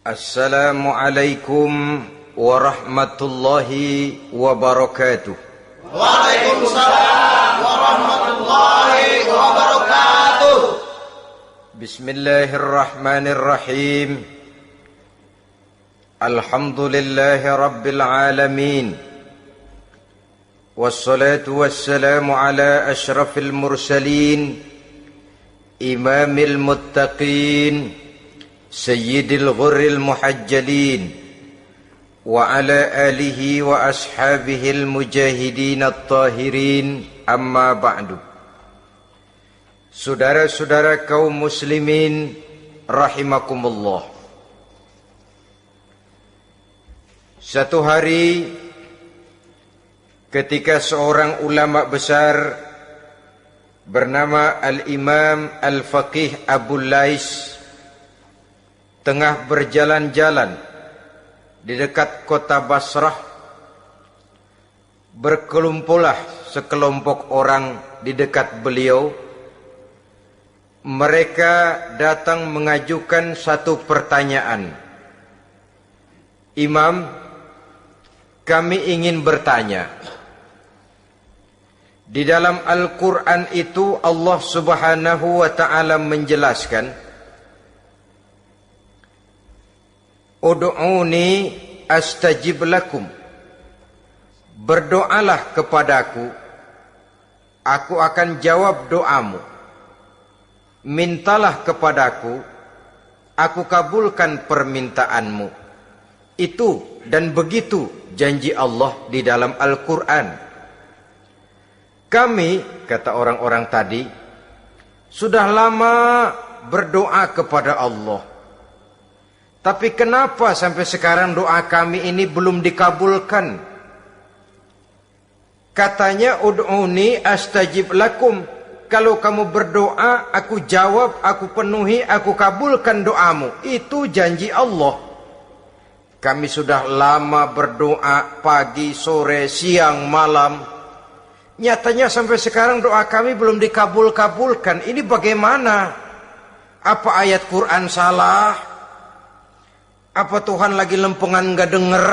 Assalamualaikum warahmatullahi wabarakatuh. Waalaikumsalam warahmatullahi wabarakatuh. Bismillahirrahmanirrahim. Alhamdulillahi rabbil alamin. Wassalatu wassalamu ala ashrafil mursalin, imamil muttaqin, sayyidil ghurril muhajjalin, wa ala alihi wa ashabihil mujahidin at-tahirin, amma ba'du. Saudara-saudara kaum muslimin rahimakumullah. Satu hari ketika seorang ulama besar bernama Al-Imam Al-Faqih Abu Lais tengah berjalan-jalan di dekat kota Basrah, berkelumpulah sekelompok orang di dekat beliau. Mereka datang mengajukan satu pertanyaan. Imam, kami ingin bertanya. Di dalam Al-Quran itu Allah Subhanahu wa ta'ala menjelaskan, Ud'uni astajib lakum. Berdoalah kepadaku, aku akan jawab doamu. Mintalah kepadaku, aku kabulkan permintaanmu. Itu dan begitu janji Allah di dalam Al-Quran. Kami, kata orang-orang tadi, sudah lama berdoa kepada Allah. Tapi kenapa sampai sekarang doa kami ini belum dikabulkan? Katanya, ud'uni astajib lakum. Kalau kamu berdoa, aku jawab, aku penuhi, aku kabulkan doamu. Itu janji Allah. Kami sudah lama berdoa pagi, sore, siang, malam. Nyatanya sampai sekarang doa kami belum dikabulkan. Ini bagaimana? Apa ayat Quran salah? Apa Tuhan lagi lempengan gak denger?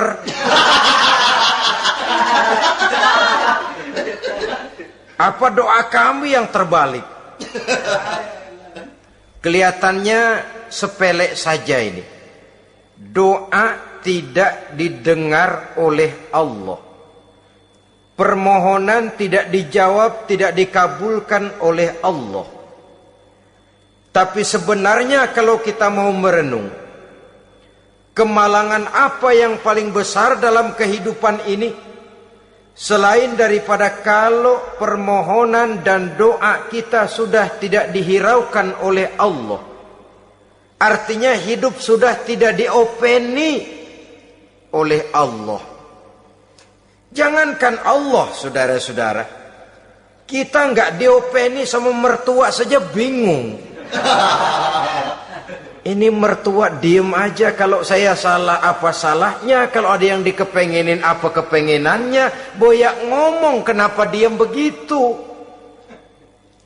Apa doa kami yang terbalik? Kelihatannya sepele saja ini. Doa tidak didengar oleh Allah. Permohonan tidak dijawab, tidak dikabulkan oleh Allah. Tapi sebenarnya kalau kita mau merenung, kemalangan apa yang paling besar dalam kehidupan ini selain daripada kalau permohonan dan doa kita sudah tidak dihiraukan oleh Allah? Artinya hidup sudah tidak diopeni oleh Allah. Jangankan Allah, saudara-saudara, kita nggak diopeni sama mertua saja bingung. Ini mertua diem aja, kalau saya salah apa salahnya, kalau ada yang dikepengenin apa kepengenannya, boyak ngomong kenapa diem begitu.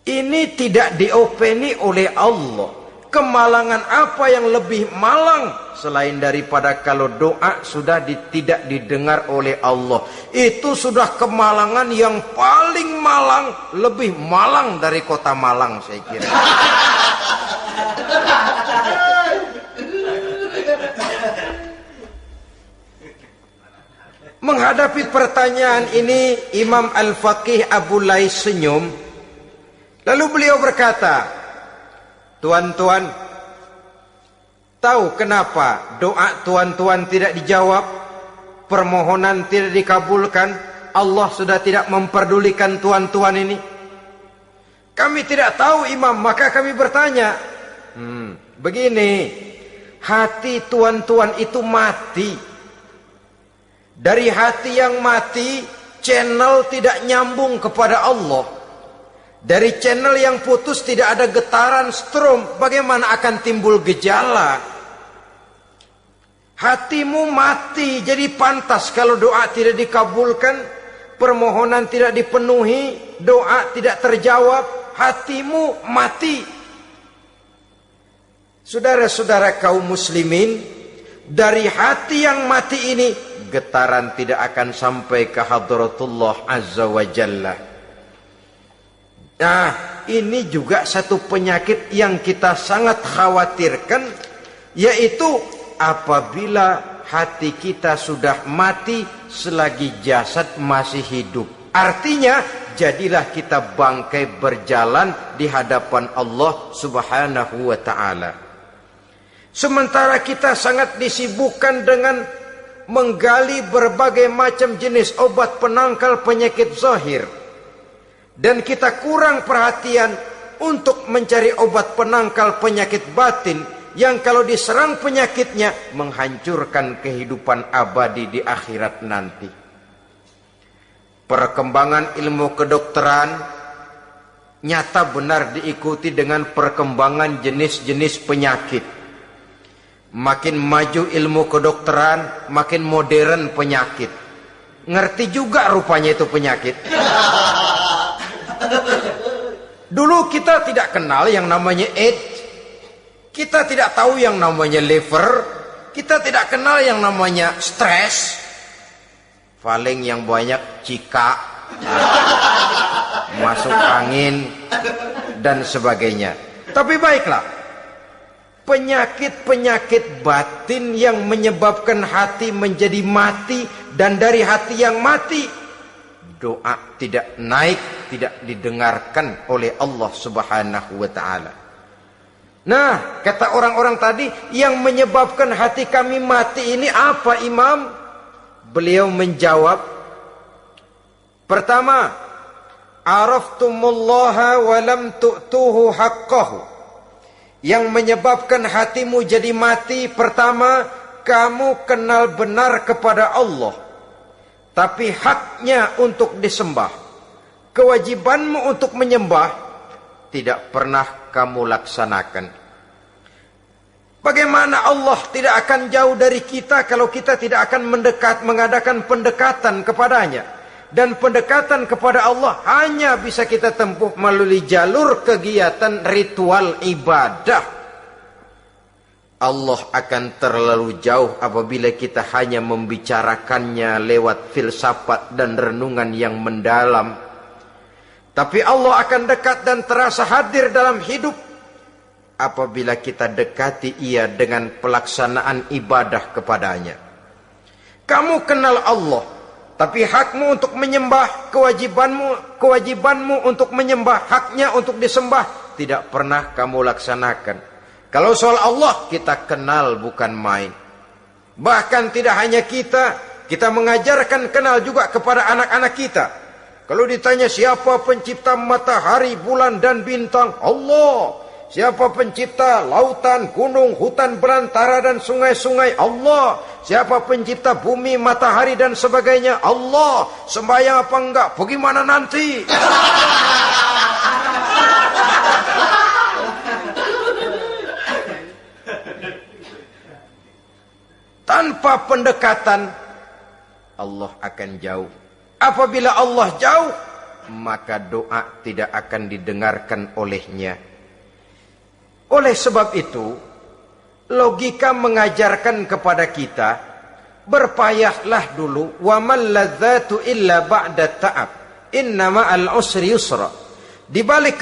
Ini tidak diopeni oleh Allah. Kemalangan apa yang lebih malang selain daripada kalau doa sudah tidak didengar oleh Allah. Itu sudah kemalangan yang paling malang, lebih malang dari kota Malang saya kira. Menghadapi pertanyaan ini, Imam Al-Faqih Abu Lais senyum. Lalu beliau berkata, tuan-tuan, tahu kenapa doa tuan-tuan tidak dijawab, permohonan tidak dikabulkan? Allah sudah tidak memperdulikan tuan-tuan ini. Kami tidak tahu, Imam, maka kami bertanya. Begini, hati tuan-tuan itu mati. Dari hati yang mati, channel tidak nyambung kepada Allah. Dari channel yang putus tidak ada getaran strom, bagaimana akan timbul gejala? Hatimu mati, jadi pantas kalau doa tidak dikabulkan, permohonan tidak dipenuhi, doa tidak terjawab, hatimu mati. Saudara-saudara kaum muslimin, dari hati yang mati ini, getaran tidak akan sampai ke hadratullah azza wa jalla. Nah, ini juga satu penyakit yang kita sangat khawatirkan, yaitu apabila hati kita sudah mati selagi jasad masih hidup. Artinya, jadilah kita bangkai berjalan di hadapan Allah subhanahu wa ta'ala. Sementara kita sangat disibukkan dengan menggali berbagai macam jenis obat penangkal penyakit zahir, dan kita kurang perhatian untuk mencari obat penangkal penyakit batin yang kalau diserang penyakitnya menghancurkan kehidupan abadi di akhirat nanti. Perkembangan ilmu kedokteran nyata benar diikuti dengan perkembangan jenis-jenis penyakit. Makin maju ilmu kedokteran, makin modern penyakit. Ngerti juga rupanya itu penyakit. Dulu kita tidak kenal yang namanya AIDS. Kita tidak tahu yang namanya liver. Kita tidak kenal yang namanya stres. Paling yang banyak cika, masuk angin, dan sebagainya. Tapi baiklah, penyakit-penyakit batin yang menyebabkan hati menjadi mati, dan dari hati yang mati, doa tidak naik, tidak didengarkan oleh Allah subhanahu wa ta'ala. Nah, kata orang-orang tadi, yang menyebabkan hati kami mati ini apa, Imam? Beliau menjawab, pertama, araftumullaha wa lam tu'tuhu haqqahu. Yang menyebabkan hatimu jadi mati, pertama, kamu kenal benar kepada Allah, tapi haknya untuk disembah, kewajibanmu untuk menyembah, tidak pernah kamu laksanakan. Bagaimana Allah tidak akan jauh dari kita kalau kita tidak akan mengadakan pendekatan kepadanya? Dan pendekatan kepada Allah hanya bisa kita tempuh melalui jalur kegiatan ritual ibadah. Allah akan terlalu jauh apabila kita hanya membicarakannya lewat filsafat dan renungan yang mendalam. Tapi Allah akan dekat dan terasa hadir dalam hidup apabila kita dekati ia dengan pelaksanaan ibadah kepadanya. Kamu kenal Allah, tapi hakmu untuk menyembah, kewajibanmu untuk menyembah, haknya untuk disembah, tidak pernah kamu laksanakan. Kalau soal Allah, kita kenal bukan main. Bahkan tidak hanya kita mengajarkan kenal juga kepada anak-anak kita. Kalau ditanya siapa pencipta matahari, bulan dan bintang, Allah. Siapa pencipta lautan, gunung, hutan belantara dan sungai-sungai? Allah. Siapa pencipta bumi, matahari dan sebagainya? Allah. Sembahyang apa enggak? Bagaimana nanti? Tanpa pendekatan, Allah akan jauh. Apabila Allah jauh, maka doa tidak akan didengarkan olehnya. Oleh sebab itu, logika mengajarkan kepada kita, berpayahlah dulu, wa mal ladzatu illa ba'da ta'ab, inna ma'al usri yusra. Di balik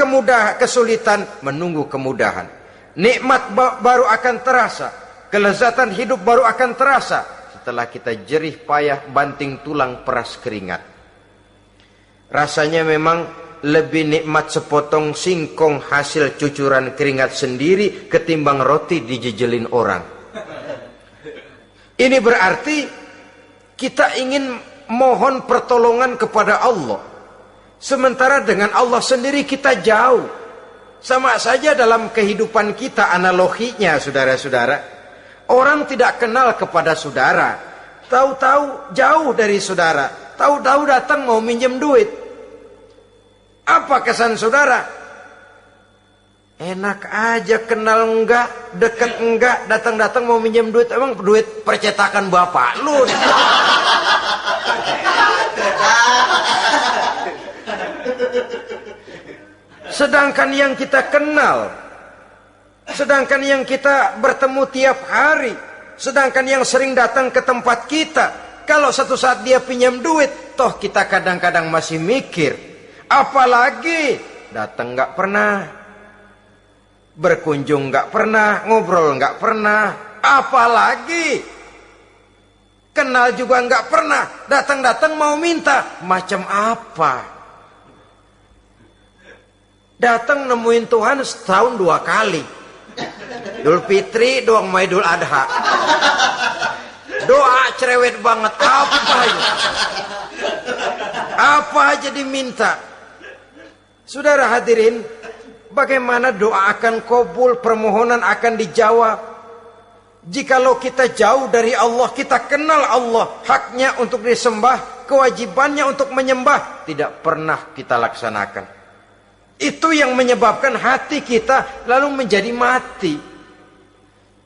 kesulitan menunggu kemudahan. Nikmat baru akan terasa, kelezatan hidup baru akan terasa setelah kita jerih payah banting tulang peras keringat. Rasanya memang lebih nikmat sepotong singkong hasil cucuran keringat sendiri ketimbang roti dijejelin orang. Ini berarti kita ingin mohon pertolongan kepada Allah, sementara dengan Allah sendiri kita jauh. Sama saja dalam kehidupan kita analoginya, saudara-saudara. Orang tidak kenal kepada saudara, tahu-tahu jauh dari saudara, tahu-tahu datang mau minjem duit. Apa kesan saudara? Enak aja, kenal enggak, dekat enggak, datang-datang mau minjem duit. Emang duit percetakan bapak lu? Sedangkan yang kita kenal, sedangkan yang kita bertemu tiap hari, Sedangkan yang sering datang ke tempat kita, kalau satu saat dia pinjam duit, toh kita kadang-kadang masih mikir. Apalagi datang nggak pernah, berkunjung nggak pernah, ngobrol nggak pernah. Apalagi kenal juga nggak pernah, datang-datang mau minta. Macam apa? Datang nemuin Tuhan setahun 2 kali. Idul Fitri, doa sama Idul Adha. Doa cerewet banget. Apa aja diminta. Saudara hadirin, bagaimana doa akan kabul, permohonan akan dijawab? Jikalau kita jauh dari Allah, kita kenal Allah, haknya untuk disembah, kewajibannya untuk menyembah, tidak pernah kita laksanakan. Itu yang menyebabkan hati kita lalu menjadi mati.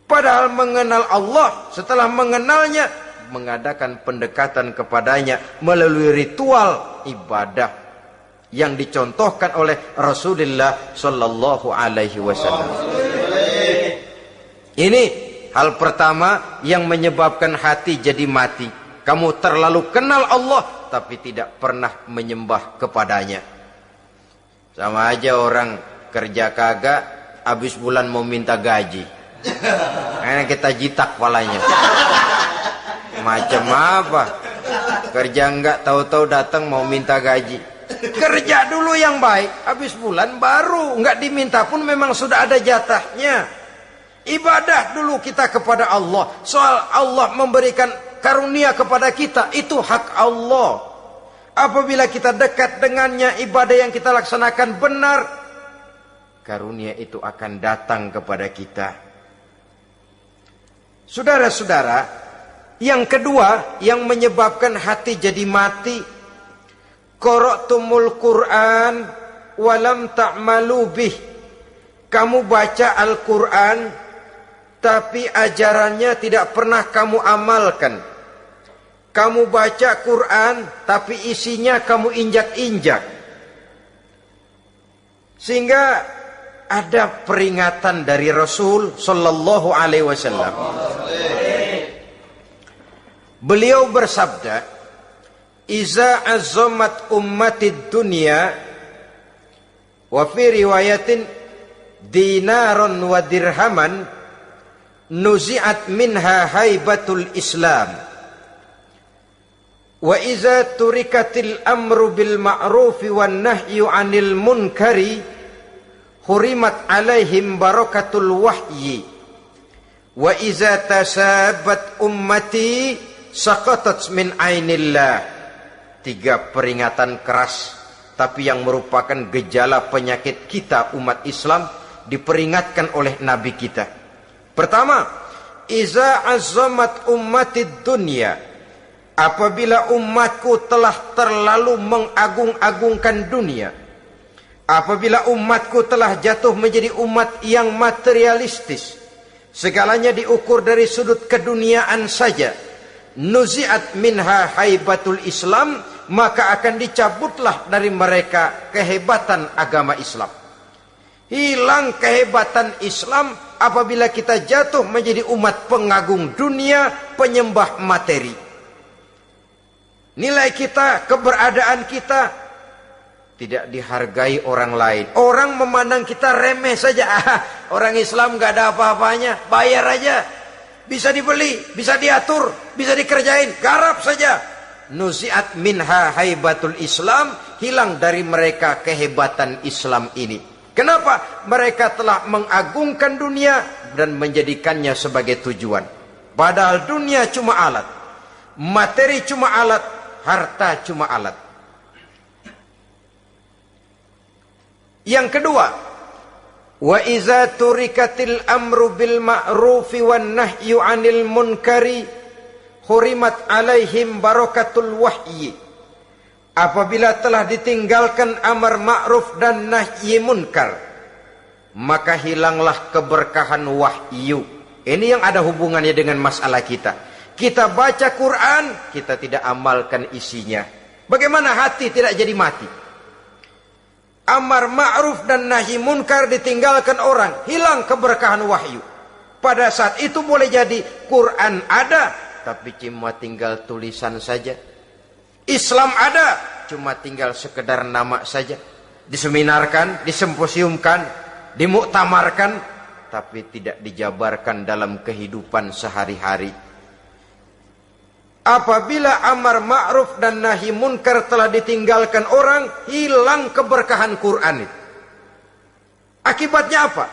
Padahal mengenal Allah, setelah mengenalnya, mengadakan pendekatan kepadanya melalui ritual ibadah yang dicontohkan oleh Rasulullah Sallallahu Alaihi Wasallam. Ini hal pertama yang menyebabkan hati jadi mati. Kamu terlalu kenal Allah, tapi tidak pernah menyembah kepadanya. Sama aja orang kerja kagak, habis bulan mau minta gaji. Karena kita jitak kepalanya. Macam apa? Kerja enggak, tahu-tahu datang mau minta gaji. Kerja dulu yang baik, habis bulan baru. Enggak diminta pun memang sudah ada jatahnya. Ibadah dulu kita kepada Allah. Soal Allah memberikan karunia kepada kita, itu hak Allah. Apabila kita dekat dengannya, ibadah yang kita laksanakan benar, karunia itu akan datang kepada kita. Saudara-saudara, yang kedua yang menyebabkan hati jadi mati, qara'tumul Qur'an walam ta'malu bih. Kamu baca Al-Quran, tapi ajarannya tidak pernah kamu amalkan. Kamu baca Quran, tapi isinya kamu injak-injak. Sehingga ada peringatan dari Rasul Sallallahu Alaihi Wasallam. Beliau bersabda, "Iza azzamat ummatid dunya, wa fi riwayatin dinaron wa dirhaman, nuzi'at minha haibatul Islam. Wa iza turikatil amru bil ma'rufi wan nahyu 'anil munkari, hurimat 'alaihim barakatul wahyi. Wa iza tasabat ummati saqatat min 'ainillah." 3 peringatan keras, tapi yang merupakan gejala penyakit kita umat Islam, diperingatkan oleh Nabi kita. Pertama, iza azzamat ummatid dunya, apabila umatku telah terlalu mengagung-agungkan dunia, apabila umatku telah jatuh menjadi umat yang materialistis, segalanya diukur dari sudut keduniaan saja, nuzi'at minha haibatul Islam, maka akan dicabutlah dari mereka kehebatan agama Islam. Hilang kehebatan Islam apabila kita jatuh menjadi umat pengagung dunia, penyembah materi. Nilai kita, keberadaan kita tidak dihargai orang lain. Orang memandang kita remeh saja. Orang Islam gak ada apa-apanya, bayar aja. Bisa dibeli, bisa diatur, bisa dikerjain, garap saja. Nuzi'at minha haibatul Islam, hilang dari mereka kehebatan Islam ini. Kenapa? Mereka telah mengagungkan dunia dan menjadikannya sebagai tujuan. Padahal dunia cuma alat, materi cuma alat, harta cuma alat. Yang kedua, wa iza turikatil amru bil ma'rufi wan nahyu 'anil munkari, hurimat 'alaihim barakatul wahyi. Apabila telah ditinggalkan amar ma'ruf dan nahi munkar, maka hilanglah keberkahan wahyu. Ini yang ada hubungannya dengan masalah kita. Kita baca Quran, kita tidak amalkan isinya. Bagaimana hati tidak jadi mati? Amar ma'ruf dan nahi munkar ditinggalkan orang, hilang keberkahan wahyu. Pada saat itu boleh jadi Quran ada, tapi cuma tinggal tulisan saja. Islam ada, cuma tinggal sekedar nama saja. Diseminarkan, disimposiumkan, dimuktamarkan, tapi tidak dijabarkan dalam kehidupan sehari-hari. Apabila amar ma'ruf dan nahi munkar telah ditinggalkan orang, hilang keberkahan Quran itu. Akibatnya apa?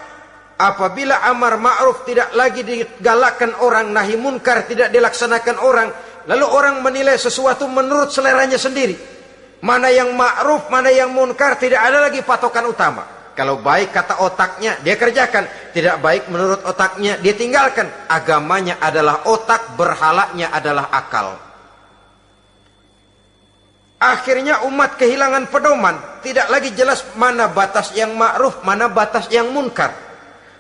Apabila amar ma'ruf tidak lagi digalakkan orang, nahi munkar tidak dilaksanakan orang, lalu orang menilai sesuatu menurut seleranya sendiri. Mana yang ma'ruf, mana yang munkar, tidak ada lagi patokan utama. Kalau baik kata otaknya, dia kerjakan. Tidak baik menurut otaknya, dia tinggalkan. Agamanya adalah otak, berhalanya adalah akal. Akhirnya umat kehilangan pedoman. Tidak lagi jelas mana batas yang ma'ruf, mana batas yang munkar.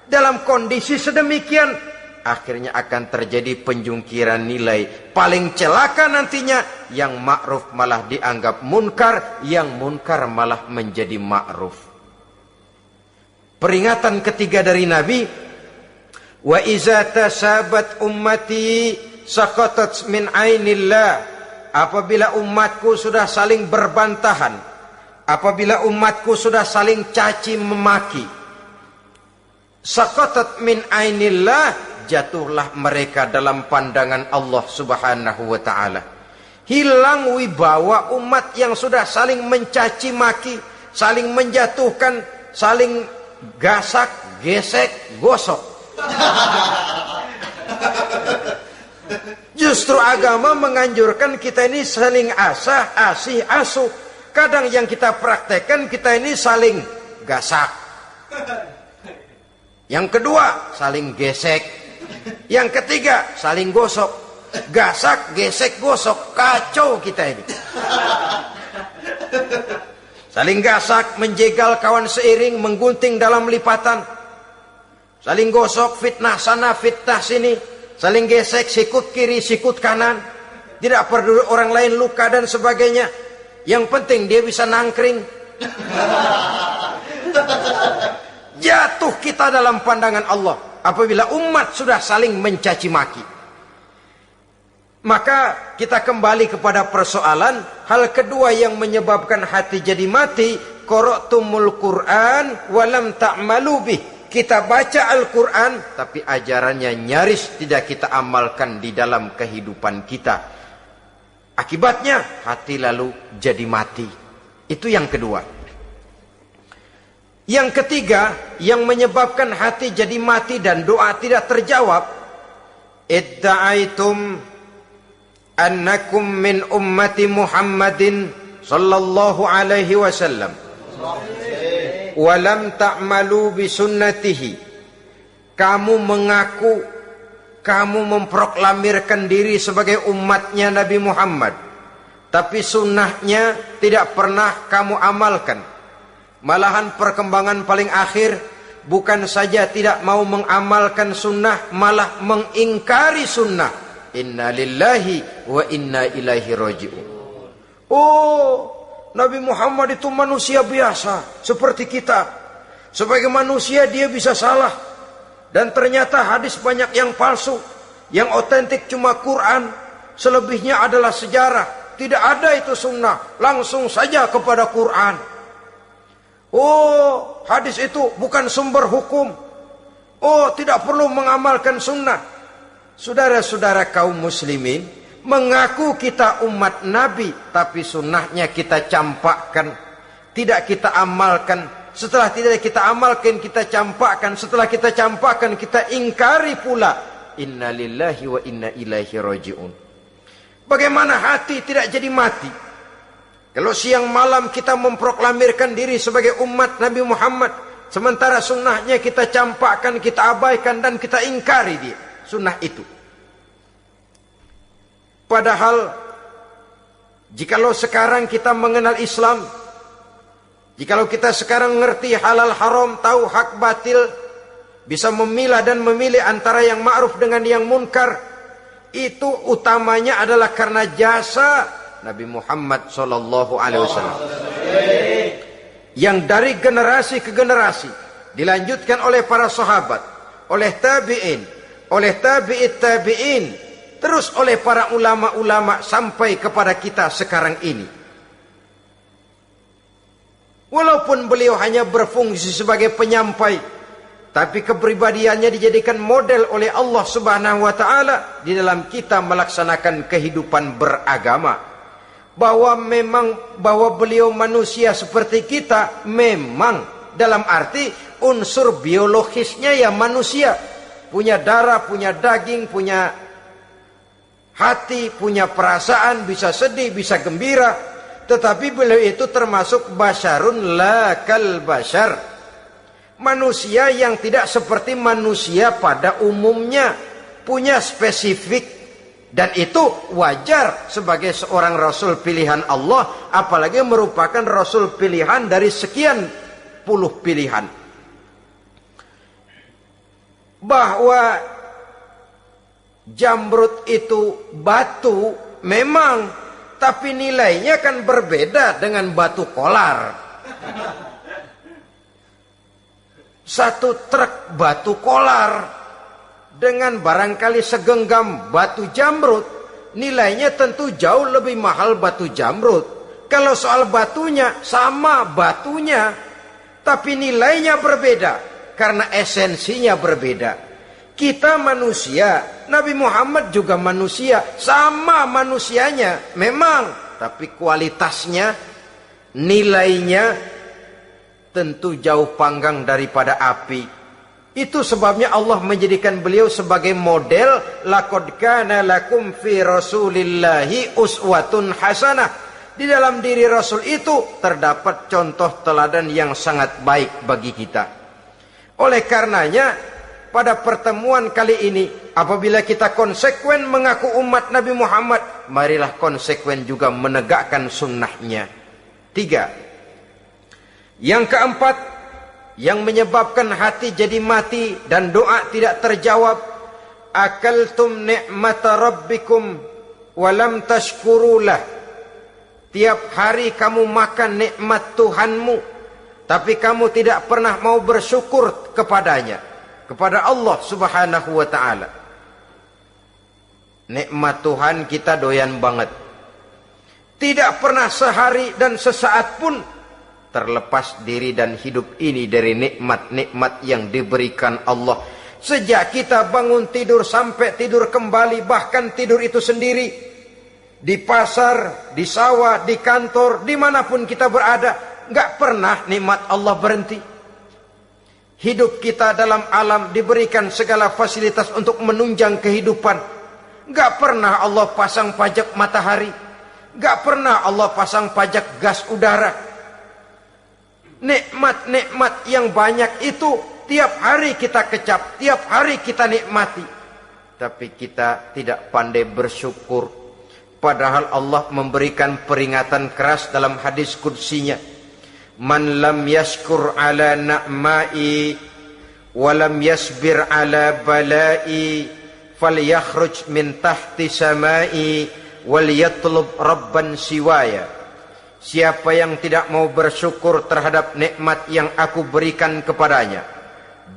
Dalam kondisi sedemikian, akhirnya akan terjadi penjungkiran nilai. Paling celaka nantinya, yang ma'ruf malah dianggap munkar, yang munkar malah menjadi ma'ruf. Peringatan ketiga dari Nabi, wa iza tasabat ummati saqatat min ainillah. Apabila umatku sudah saling berbantahan, apabila umatku sudah saling caci memaki, saqatat min ainillah, jatuhlah mereka dalam pandangan Allah Subhanahu wa ta'ala. Hilang wibawa umat yang sudah saling mencaci maki, saling menjatuhkan, saling gasak, gesek, gosok. Justru agama menganjurkan kita ini saling asah, asih, asuh. Kadang yang kita praktekkan, kita ini saling gasak. Yang kedua, saling gesek. Yang ketiga, saling gosok. Gasak, gesek, gosok. Kacau kita ini. Saling gasak, menjegal kawan seiring, menggunting dalam lipatan. Saling gosok, fitnah sana, fitnah sini. Saling gesek, sikut kiri, sikut kanan. Tidak peduli orang lain luka dan sebagainya. Yang penting dia bisa nangkring. Jatuh kita dalam pandangan Allah apabila umat sudah saling mencaci maki. Maka kita kembali kepada persoalan, hal kedua yang menyebabkan hati jadi mati, qara'tumul Qur'an walam ta'malu bih. Kita baca Al-Quran, tapi ajarannya nyaris tidak kita amalkan di dalam kehidupan kita. Akibatnya hati lalu jadi mati. Itu yang kedua. Yang ketiga, yang menyebabkan hati jadi mati dan doa tidak terjawab, idda'aitum annakum min ummati Muhammadin sallallahu alaihi wasallam walam ta'malu bisunnatihi. Kamu mengaku, kamu memproklamirkan diri sebagai umatnya Nabi Muhammad, tapi sunnahnya tidak pernah kamu amalkan. Malahan perkembangan paling akhir, bukan saja tidak mau mengamalkan sunnah, malah mengingkari sunnah. Inna lillahi wa inna ilaihi raji'un. Oh, Nabi Muhammad itu manusia biasa seperti kita. Sebagai manusia dia bisa salah. Dan ternyata hadis banyak yang palsu. Yang otentik cuma Quran. Selebihnya adalah sejarah. Tidak ada itu sunnah. Langsung saja kepada Quran. Oh, hadis itu bukan sumber hukum. Oh, tidak perlu mengamalkan sunnah. Saudara-saudara kaum muslimin, mengaku kita umat Nabi, tapi sunnahnya kita campakkan, tidak kita amalkan. Setelah tidak kita amalkan, kita campakkan. Setelah kita campakkan, kita ingkari pula. Inna lillahi wa inna ilaihi raji'un. Bagaimana hati tidak jadi mati? Kalau siang malam kita memproklamirkan diri sebagai umat Nabi Muhammad, sementara sunnahnya kita campakkan, kita abaikan, dan kita ingkari dia, sunnah itu. Padahal, jikalau sekarang kita mengenal Islam, jikalau kita sekarang ngerti halal haram, tahu hak batil, bisa memilah dan memilih antara yang ma'ruf dengan yang munkar, itu utamanya adalah karena jasa Nabi Muhammad sallallahu alaihi wasallam. Yang dari generasi ke generasi dilanjutkan oleh para sahabat, oleh tabi'in, oleh tabi'in, terus oleh para ulama-ulama sampai kepada kita sekarang ini. Walaupun beliau hanya berfungsi sebagai penyampai, tapi kepribadiannya dijadikan model oleh Allah Subhanahu wa taala di dalam kita melaksanakan kehidupan beragama. Bahwa beliau manusia seperti kita, memang dalam arti unsur biologisnya ya manusia, punya darah, punya daging, punya hati, punya perasaan, bisa sedih, bisa gembira, tetapi beliau itu termasuk basyarun la kal basyar, manusia yang tidak seperti manusia pada umumnya, punya spesifik. Dan itu wajar sebagai seorang Rasul pilihan Allah, apalagi merupakan Rasul pilihan dari sekian puluh pilihan. Bahwa jamrud itu batu memang, tapi nilainya kan berbeda dengan batu kolar. Satu truk batu kolar dengan barangkali segenggam batu jamrud, nilainya tentu jauh lebih mahal batu jamrud. Kalau soal batunya, sama batunya, tapi nilainya berbeda karena esensinya berbeda. Kita manusia, Nabi Muhammad juga manusia, sama manusianya memang, tapi kualitasnya, nilainya tentu jauh panggang daripada api. Itu sebabnya Allah menjadikan beliau sebagai model. Laqad kana lakum fi rasulillahi uswatun hasanah. Di dalam diri Rasul itu terdapat contoh teladan yang sangat baik bagi kita. Oleh karenanya, pada pertemuan kali ini, apabila kita konsekuen mengaku umat Nabi Muhammad, marilah konsekuen juga menegakkan sunnahnya. 3. Yang keempat, yang menyebabkan hati jadi mati dan doa tidak terjawab, akaltum ni'mata rabbikum walam tashkurulah. Tiap hari kamu makan nikmat Tuhanmu, tapi kamu tidak pernah mau bersyukur kepadanya, kepada Allah Subhanahu wa ta'ala. Nikmat Tuhan kita doyan banget, tidak pernah sehari dan sesaat pun terlepas diri dan hidup ini dari nikmat-nikmat yang diberikan Allah. Sejak kita bangun tidur sampai tidur kembali, bahkan tidur itu sendiri, di pasar, di sawah, di kantor, dimanapun kita berada, nggak pernah nikmat Allah berhenti. Hidup kita dalam alam diberikan segala fasilitas untuk menunjang kehidupan. Nggak pernah Allah pasang pajak matahari, nggak pernah Allah pasang pajak gas udara. Nikmat-nikmat yang banyak itu tiap hari kita kecap, tiap hari kita nikmati, tapi kita tidak pandai bersyukur. Padahal Allah memberikan peringatan keras dalam hadis qudsinya, man lam yashkur ala na'mai wa lam yasbir ala balai falyakhruj min tahti samai wal yatlub rabban siwaya. Siapa yang tidak mau bersyukur terhadap nikmat yang aku berikan kepadanya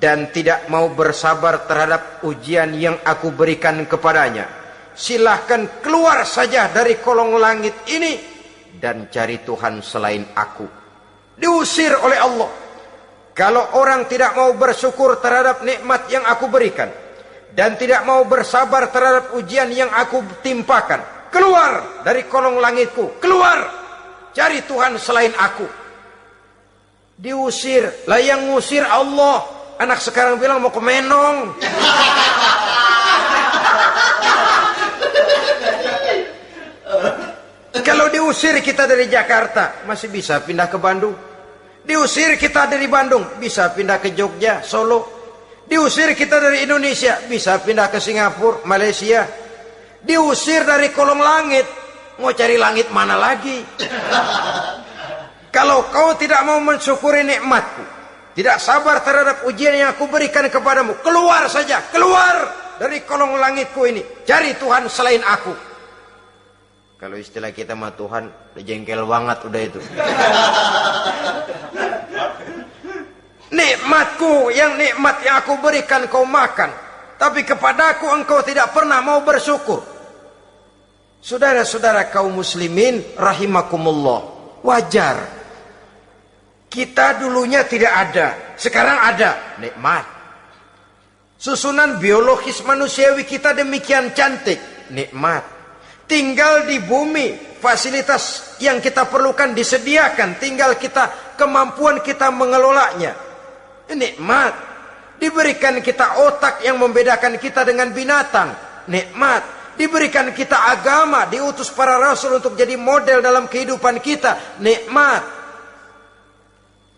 dan tidak mau bersabar terhadap ujian yang aku berikan kepadanya, silahkan keluar saja dari kolong langit ini dan cari Tuhan selain aku. Diusir oleh Allah. Kalau orang tidak mau bersyukur terhadap nikmat yang aku berikan dan tidak mau bersabar terhadap ujian yang aku timpakan, keluar dari kolong langitku, keluar, cari Tuhan selain aku. Diusir. Lah yang ngusir Allah. Anak sekarang bilang mau ke Menong. Kalau diusir kita dari Jakarta, masih bisa pindah ke Bandung. Diusir kita dari Bandung, bisa pindah ke Jogja, Solo. Diusir kita dari Indonesia, bisa pindah ke Singapura, Malaysia. Diusir dari kolong langit, mau cari langit mana lagi? Kalau kau tidak mau mensyukuri nikmatku, tidak sabar terhadap ujian yang aku berikan kepadamu, keluar saja, keluar dari kolong langitku ini, cari Tuhan selain aku. Kalau istilah kita mah Tuhan udah jengkel banget udah itu. Nikmatku, yang nikmat yang aku berikan kau makan, tapi kepadaku engkau tidak pernah mau bersyukur. Saudara-saudara kaum muslimin rahimakumullah, wajar. Kita dulunya tidak ada, sekarang ada, nikmat. Susunan biologis manusiawi kita demikian cantik, nikmat. Tinggal di bumi, fasilitas yang kita perlukan disediakan, tinggal kemampuan kita mengelolanya, nikmat. Diberikan kita otak yang membedakan kita dengan binatang, nikmat. Diberikan kita agama, diutus para rasul untuk jadi model dalam kehidupan kita, nikmat.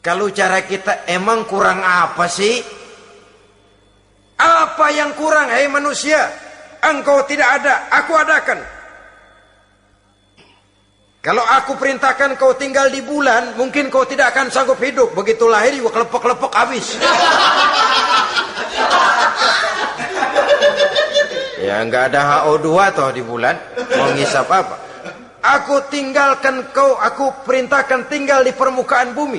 Kalau cara kita emang kurang apa sih? Apa yang kurang, hai manusia? Engkau tidak ada, aku adakan. Kalau aku perintahkan kau tinggal di bulan, mungkin kau tidak akan sanggup hidup. Begitu lahir juga kelepek-kelepek habis. Ya nggak ada HO2 toh di bulan, mau ngisap apa? Aku perintahkan tinggal di permukaan bumi.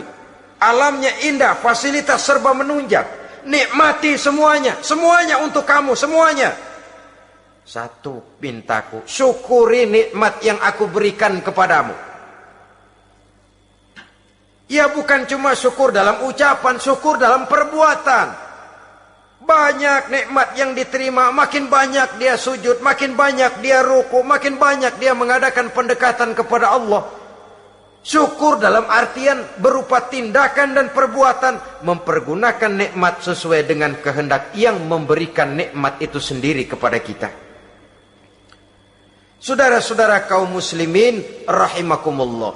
Alamnya indah, fasilitas serba menunjang. Nikmati semuanya, semuanya untuk kamu, semuanya. Satu pintaku, syukuri nikmat yang aku berikan kepadamu. Ya bukan cuma syukur dalam ucapan, syukur dalam perbuatan. Banyak nikmat yang diterima, makin banyak dia sujud, makin banyak dia ruku, makin banyak dia mengadakan pendekatan kepada Allah. Syukur dalam artian berupa tindakan dan perbuatan, mempergunakan nikmat sesuai dengan kehendak yang memberikan nikmat itu sendiri kepada kita. Saudara-saudara kaum muslimin rahimakumullah,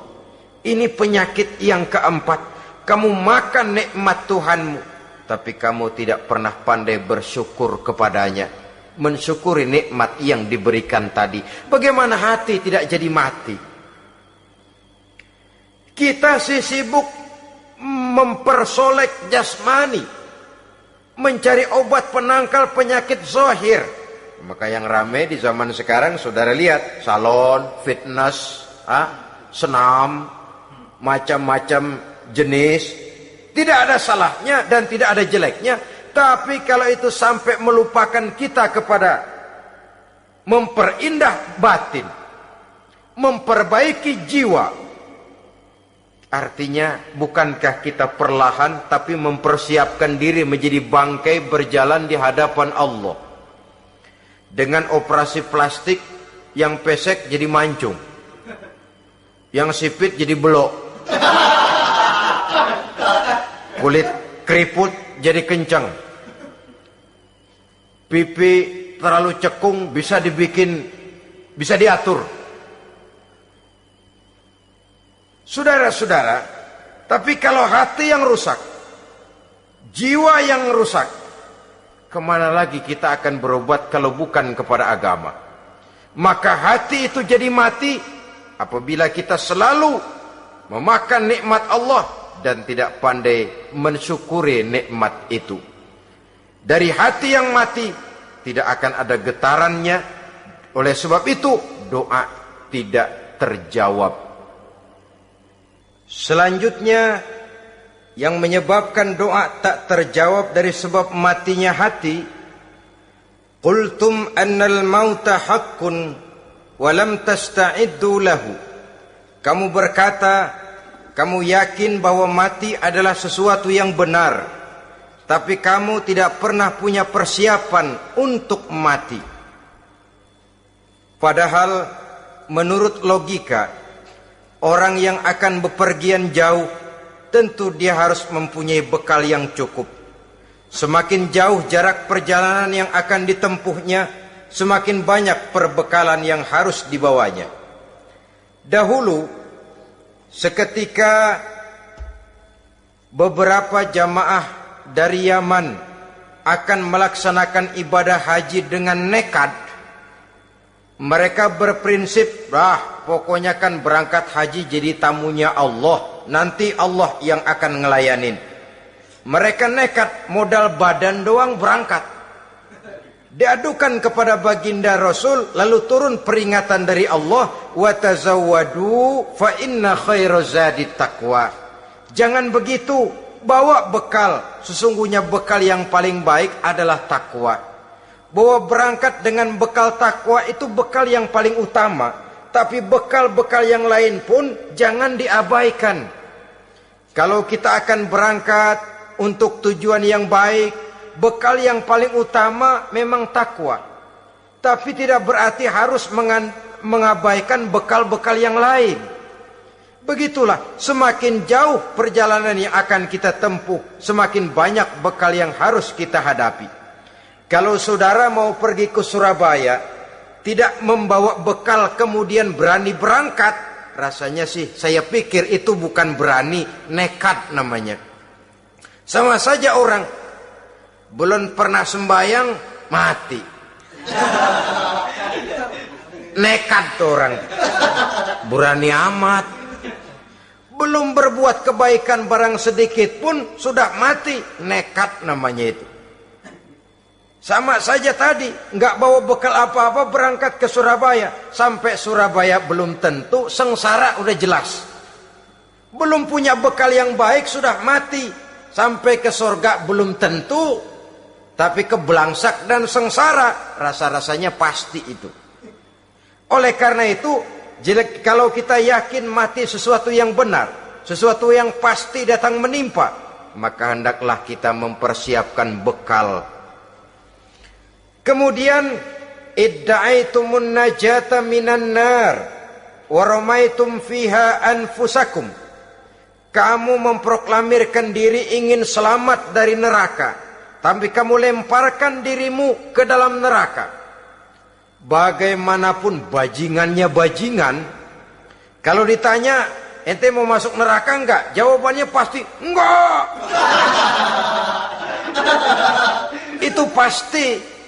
ini penyakit yang keempat. Kamu makan nikmat Tuhanmu, tapi kamu tidak pernah pandai bersyukur kepadanya, mensyukuri nikmat yang diberikan tadi. Bagaimana hati tidak jadi mati? Kita sibuk mempersolek jasmani, mencari obat penangkal penyakit zahir. Maka yang ramai di zaman sekarang, saudara lihat, salon, fitness, senam, macam-macam jenis. Tidak ada salahnya dan tidak ada jeleknya. Tapi kalau itu sampai melupakan kita kepada memperindah batin, memperbaiki jiwa, artinya bukankah kita perlahan tapi mempersiapkan diri menjadi bangkai berjalan di hadapan Allah. Dengan operasi plastik, yang pesek jadi mancung, yang sipit jadi belok, kulit keriput jadi kencang, pipi terlalu cekung bisa diatur. Saudara-saudara, tapi kalau hati yang rusak, jiwa yang rusak, kemana lagi kita akan berobat kalau bukan kepada agama? Maka hati itu jadi mati apabila kita selalu memakan nikmat Allah dan tidak pandai mensyukuri nikmat itu. Dari hati yang mati tidak akan ada getarannya. Oleh sebab itu doa tidak terjawab. Selanjutnya yang menyebabkan doa tak terjawab dari sebab matinya hati, qultum annal mauta haqqun wa lam tasta'iddu lahu. Kamu berkata, kamu yakin bahwa mati adalah sesuatu yang benar, tapi kamu tidak pernah punya persiapan untuk mati. Padahal menurut logika, orang yang akan bepergian jauh tentu dia harus mempunyai bekal yang cukup. Semakin jauh jarak perjalanan yang akan ditempuhnya, semakin banyak perbekalan yang harus dibawanya. Dahulu, seketika beberapa jamaah dari Yaman akan melaksanakan ibadah haji dengan nekat, mereka berprinsip, pokoknya kan berangkat haji jadi tamunya Allah, nanti Allah yang akan ngelayanin. Mereka nekat, modal badan doang berangkat. Diadukan kepada baginda Rasul, lalu turun peringatan dari Allah, wa tazawwadu fa inna khairaz zadi taqwa. Jangan begitu, bawa bekal. Sesungguhnya bekal yang paling baik adalah takwa. bahwa berangkat dengan bekal takwa itu bekal yang paling utama, tapi bekal-bekal yang lain pun jangan diabaikan. Kalau kita akan berangkat untuk tujuan yang baik, bekal yang paling utama memang takwa, tapi tidak berarti harus mengabaikan bekal-bekal yang lain. Begitulah, semakin jauh perjalanan yang akan kita tempuh, semakin banyak bekal yang harus kita hadapi. Kalau saudara mau pergi ke Surabaya, tidak membawa bekal kemudian berani berangkat, rasanya sih saya pikir itu bukan berani, nekat namanya. Sama saja orang belum pernah sembahyang mati, nekat tuh orang, berani amat. Belum berbuat kebaikan barang sedikit pun sudah mati, nekat namanya itu. Sama saja tadi, nggak bawa bekal apa-apa berangkat ke Surabaya. Sampai Surabaya belum tentu, sengsara udah jelas. Belum punya bekal yang baik sudah mati. Sampai ke surga belum tentu. Tapi kebelangsak dan sengsara, rasa-rasanya pasti itu. Oleh karena itu, kalau kita yakin mati sesuatu yang benar, sesuatu yang pasti datang menimpa, maka hendaklah kita mempersiapkan bekal. Kemudian idda'aitumun najata minan nar wa ramaitum fiha anfusakum. Kamu memproklamirkan diri ingin selamat dari neraka, tapi kamu lemparkan dirimu ke dalam neraka. Bagaimanapun bajingannya bajingan, kalau ditanya ente mau masuk neraka enggak? Jawabannya pasti enggak. Itu pasti.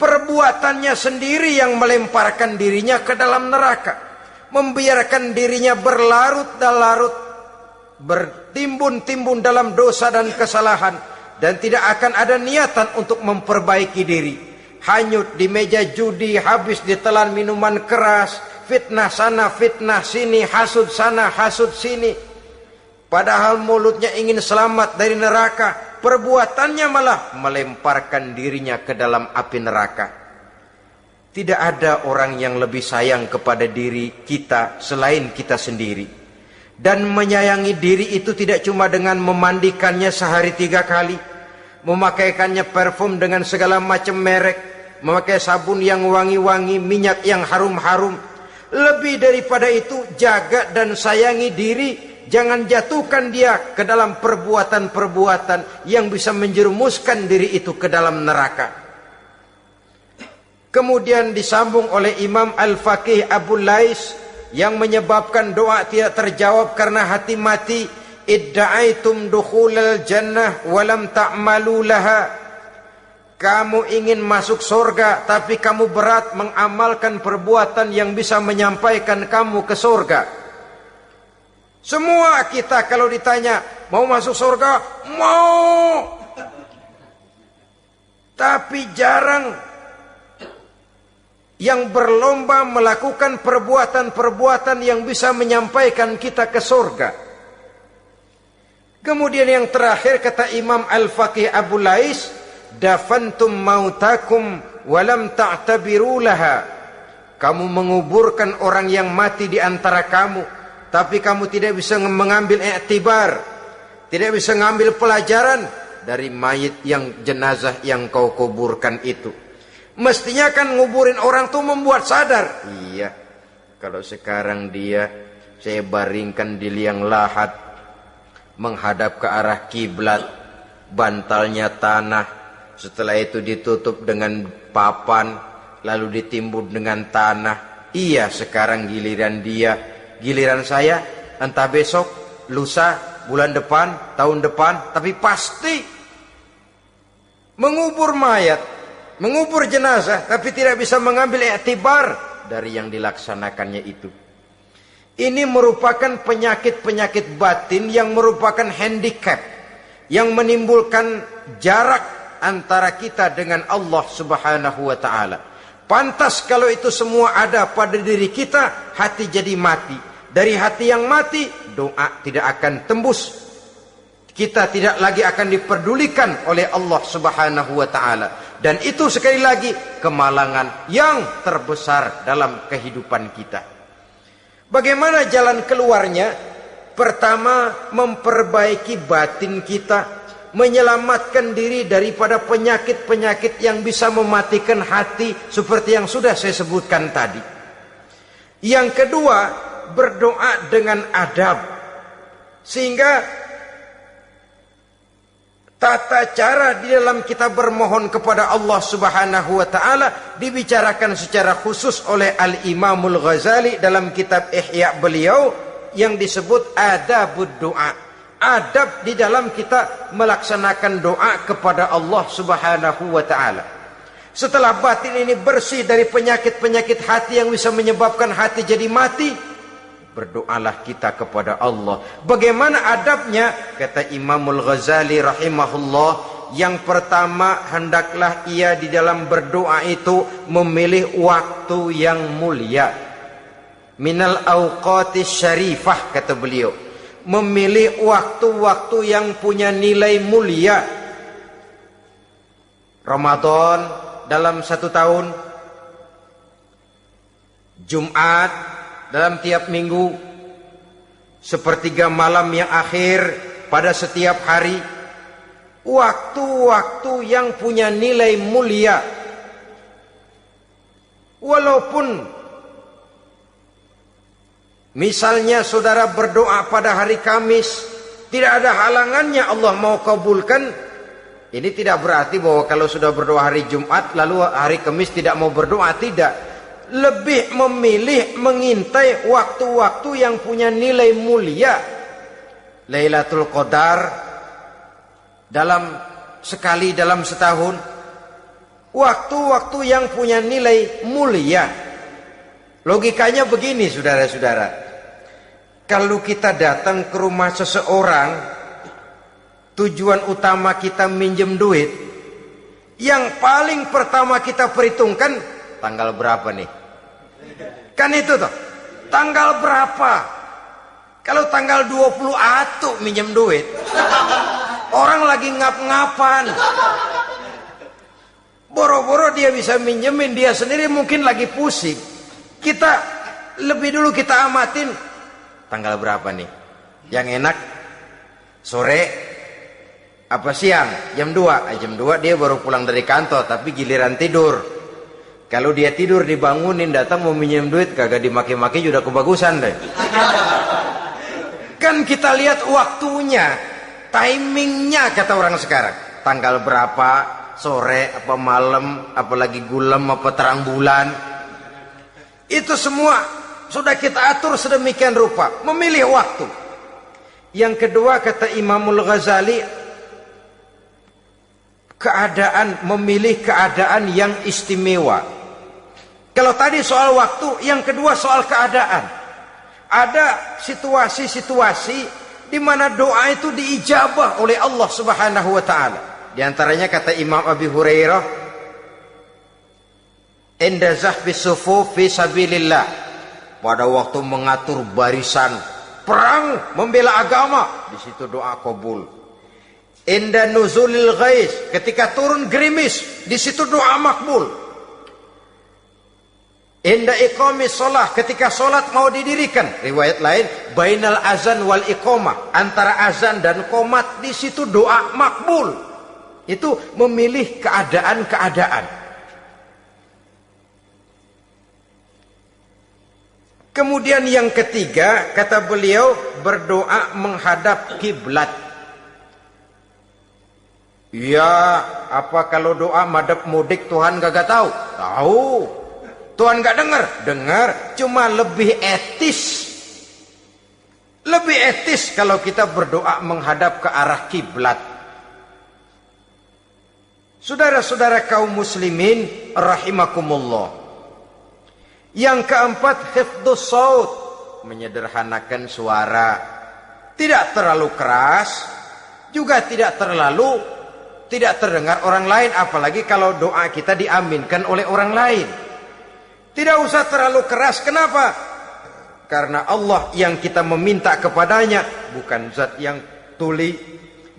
Perbuatannya sendiri yang melemparkan dirinya ke dalam neraka, membiarkan dirinya berlarut-larut, bertimbun-timbun dalam dosa dan kesalahan, dan tidak akan ada niatan untuk memperbaiki diri. Hanyut di meja judi, habis ditelan minuman keras, fitnah sana, fitnah sini, hasud sana, hasud sini. Padahal mulutnya ingin selamat dari neraka, perbuatannya malah melemparkan dirinya ke dalam api neraka. Tidak ada orang yang lebih sayang kepada diri kita selain kita sendiri. Dan menyayangi diri itu tidak cuma dengan memandikannya sehari 3 kali, memakaikannya parfum dengan segala macam merek, memakai sabun yang wangi-wangi, minyak yang harum-harum. Lebih daripada itu, jaga dan sayangi diri. Jangan jatuhkan dia ke dalam perbuatan-perbuatan yang bisa menjerumuskan diri itu ke dalam neraka. Kemudian disambung oleh Imam Al-Faqih Abu Lais yang menyebabkan doa tidak terjawab karena hati mati. Idda'aitum dukhulal jannah walam ta'malu laha. Kamu ingin masuk surga, tapi kamu berat mengamalkan perbuatan yang bisa menyampaikan kamu ke surga. Semua kita kalau ditanya mau masuk surga, mau. Tapi jarang yang berlomba melakukan perbuatan-perbuatan yang bisa menyampaikan kita ke surga. Kemudian yang terakhir kata Imam Al-Faqih Abu Lais, dafantum mautakum walam ta'tabiru laha. Kamu menguburkan orang yang mati di antara kamu, tapi kamu tidak bisa mengambil iktibar, tidak bisa mengambil pelajaran dari mayit yang jenazah yang kau kuburkan itu. Mestinya kan nguburin orang tuh membuat sadar. Iya, kalau sekarang saya baringkan di liang lahat, menghadap ke arah kiblat, bantalnya tanah, setelah itu ditutup dengan papan, lalu ditimbun dengan tanah. Iya, sekarang giliran dia. Giliran saya, entah besok, lusa, bulan depan, tahun depan, tapi pasti mengubur mayat, mengubur jenazah, tapi tidak bisa mengambil iktibar dari yang dilaksanakannya itu. Ini merupakan penyakit-penyakit batin yang merupakan handicap, yang menimbulkan jarak antara kita dengan Allah Subhanahu wa ta'ala. Pantas kalau itu semua ada pada diri kita, hati jadi mati. Dari hati yang mati, doa tidak akan tembus. Kita tidak lagi akan diperdulikan oleh Allah Subhanahu wa ta'ala. Dan itu sekali lagi kemalangan yang terbesar dalam kehidupan kita. Bagaimana jalan keluarnya? Pertama, memperbaiki batin kita, menyelamatkan diri daripada penyakit-penyakit yang bisa mematikan hati seperti yang sudah saya sebutkan tadi. Yang kedua, berdoa dengan adab, sehingga tata cara di dalam kita bermohon kepada Allah Subhanahu wa taala dibicarakan secara khusus oleh Al-Imamul Ghazali dalam kitab Ihya beliau yang disebut adabud doa. Adab di dalam kita melaksanakan doa kepada Allah Subhanahu wa taala. Setelah batin ini bersih dari penyakit-penyakit hati yang bisa menyebabkan hati jadi mati, berdoalah kita kepada Allah. Bagaimana adabnya? Kata Imamul Ghazali rahimahullah, yang pertama hendaklah ia di dalam berdoa itu memilih waktu yang mulia. Minal awqatis syarifah, kata beliau. Memilih waktu-waktu yang punya nilai mulia. Ramadan dalam 1 tahun, Jumat dalam tiap minggu, sepertiga malam yang akhir pada setiap hari. Waktu-waktu yang punya nilai mulia. Walaupun misalnya saudara berdoa pada hari Kamis, tidak ada halangannya Allah mau kabulkan. Ini tidak berarti bahwa kalau sudah berdoa hari Jumat lalu hari Kamis tidak mau berdoa, tidak. Lebih memilih mengintai waktu-waktu yang punya nilai mulia. Lailatul Qadar sekali dalam setahun. Waktu-waktu yang punya nilai mulia. Logikanya begini, saudara-saudara. Kalau kita datang ke rumah seseorang, tujuan utama kita minjem duit, yang paling pertama kita perhitungkan tanggal berapa nih? Kan itu toh, tanggal berapa? Kalau tanggal 20 atuh minjem duit, orang lagi ngap-ngapan, boro-boro dia bisa minjemin, dia sendiri mungkin lagi pusing. Kita lebih dulu kita amatin tanggal berapa nih, yang enak sore apa siang, jam 2. Jam 2 dia baru pulang dari kantor, tapi giliran tidur. Kalau dia tidur dibangunin datang mau minjem duit, kagak dimaki-maki sudah kebagusan deh. Kan kita lihat waktunya, timingnya kata orang sekarang. Tanggal berapa, sore apa malam, apalagi gulam apa terang bulan. Itu semua sudah kita atur sedemikian rupa, memilih waktu. Yang kedua kata Imamul Ghazali, memilih keadaan yang istimewa. Kalau tadi soal waktu, yang kedua soal keadaan. Ada situasi-situasi di mana doa itu diijabah oleh Allah Subhanahu wa taala. Di antaranya kata Imam Abi Hurairah, "Inda zahfi sufuf fi sabilillah." Pada waktu mengatur barisan perang membela agama, di situ doa kabul. Inda nuzulil ghais, ketika turun gerimis, di situ doa makbul. Inda iqamis shalah, ketika salat mau didirikan, riwayat lain bainal azan wal iqamah, antara azan dan qomat, di situ doa makbul. Itu memilih keadaan-keadaan. Kemudian yang ketiga kata beliau, berdoa menghadap kiblat. Ya, apa kalau doa madhab mudik Tuhan gak tahu? Tahu. Tuhan gak dengar? Dengar, cuma lebih etis. Lebih etis kalau kita berdoa menghadap ke arah kiblat. Saudara-saudara kaum muslimin rahimakumullah. Yang keempat, hifdzus saut, menyederhanakan suara. Tidak terlalu keras, juga tidak terdengar orang lain, apalagi kalau doa kita diaminkan oleh orang lain. Tidak usah terlalu keras. Kenapa? Karena Allah yang kita meminta kepadanya bukan zat yang tuli,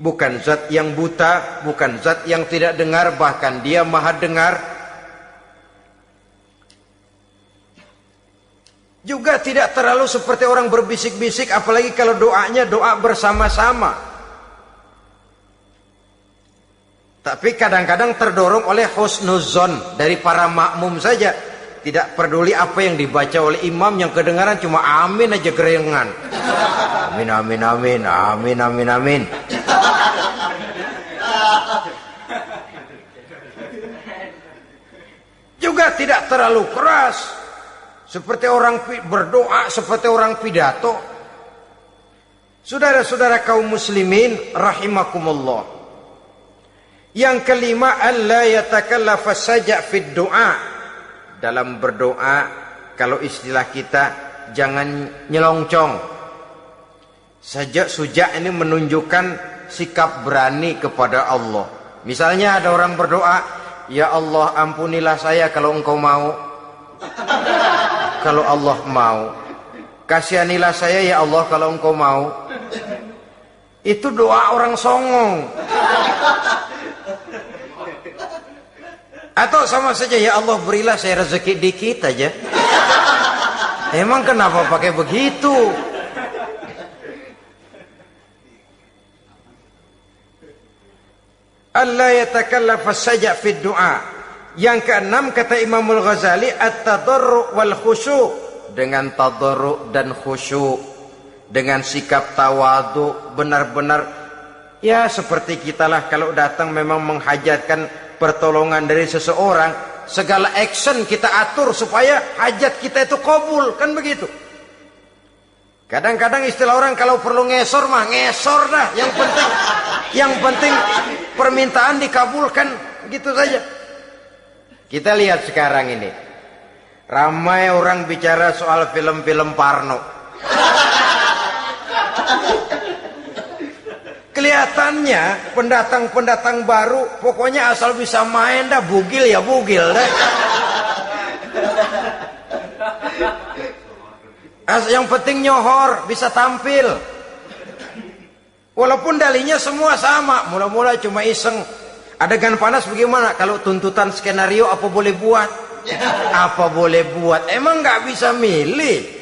bukan zat yang buta, bukan zat yang tidak dengar, bahkan dia maha dengar. Juga tidak terlalu seperti orang berbisik-bisik, apalagi kalau doanya doa bersama-sama. Tapi kadang-kadang terdorong oleh husnuzon dari para makmum saja. Tidak peduli apa yang dibaca oleh imam, yang kedengaran cuma amin aja gerengan. Amin, amin, amin, amin, amin, amin. Juga tidak terlalu keras, seperti orang berdoa, seperti orang pidato. Saudara-saudara kaum muslimin rahimakumullah. Yang kelima, alla yatakallafa saja' fid du'a. Dalam berdoa, kalau istilah kita, jangan nyelongcong. Suja' ini menunjukkan sikap berani kepada Allah. Misalnya ada orang berdoa, ya Allah ampunilah saya kalau engkau mau. Kalau Allah mau. Kasihanilah saya ya Allah kalau engkau mau. Itu doa orang songong. Atau sama saja, ya Allah berilah saya rezeki dikit aja. Emang kenapa pakai begitu? Allah yatakallafa saja fid du'a. Yang keenam kata Imamul Ghazali, at-tadarru' wal khusyu'. Dengan tadarru' dan khusyu', dengan sikap tawadu, benar-benar ya seperti kita lah kalau datang memang menghajatkan pertolongan dari seseorang, segala action kita atur supaya hajat kita itu kabul, kan begitu. Kadang-kadang istilah orang kalau perlu ngesor mah ngesor dah, yang penting permintaan dikabulkan, gitu saja. Kita lihat sekarang ini, ramai orang bicara soal film-film Parno. Kelihatannya pendatang-pendatang baru, pokoknya asal bisa main dah, bugil ya bugil dah. Yang penting nyohor, bisa tampil. Walaupun dalihnya semua sama, mula-mula cuma iseng. Adegan panas bagaimana? Kalau tuntutan skenario apa boleh buat? Apa boleh buat? Emang nggak bisa milih.